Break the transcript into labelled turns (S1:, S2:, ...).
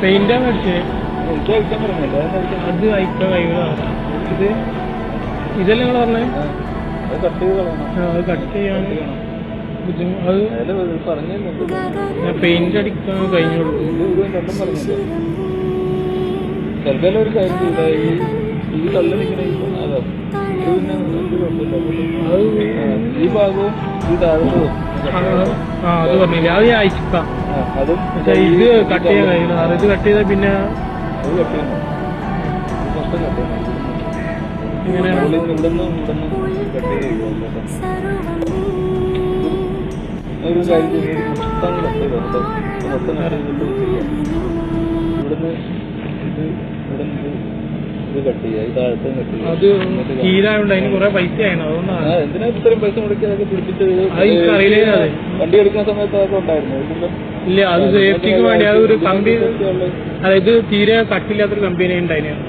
S1: പെയിന്റാ മേടിച്ചേ അത് അയക്കാൻ കഴിയുന്നതാണ്. ഇതല്ലേ നിങ്ങൾ പറഞ്ഞേ? അത് കട്ട് ചെയ്യാൻ ഞാൻ പെയിന്റ് അടിക്കാൻ കഴിഞ്ഞോളൂ.
S2: ചിലപ്പോൾ ഒരു കാര്യം ഈ കല്ല് നിൽക്കണ ഈ ഭാഗവും ഈ താഴോട്ട്
S1: അത് പറഞ്ഞില്ല, അത് ഞാൻ അയക്കാം. ഇത് കട്ട് ചെയ്യാൻ കഴിയുന്നു. ഇത് കട്ട് ചെയ്താൽ പിന്നെ
S2: ഒരു കാര്യം മൊത്തം കട്ട് ചെയ്തോ, മൊത്തം ഇവിടുന്ന് ഇത് കട്ട് ചെയ്യുക, ഈ താഴത്തെ കട്ട് ചെയ്യുക.
S1: അത് തീരായുണ്ട്, അതിന് കുറെ പൈസ ആയിരുന്നു. അതുകൊണ്ടാണ്.
S2: എന്തിനാ ഇത്രയും പൈസ മുടക്കി അതൊക്കെ പിടിപ്പിച്ചത്? വണ്ടി എടുക്കുന്ന സമയത്ത് അതൊക്കെ ഉണ്ടായിരുന്നു?
S1: ഇല്ല, അത് സേഫ്റ്റിക്ക് വേണ്ടി. അതൊരു കമ്പനി, അതായത് തീരെ കട്ടില്ലാത്തൊരു കമ്പനി ഉണ്ടായിരുന്നു.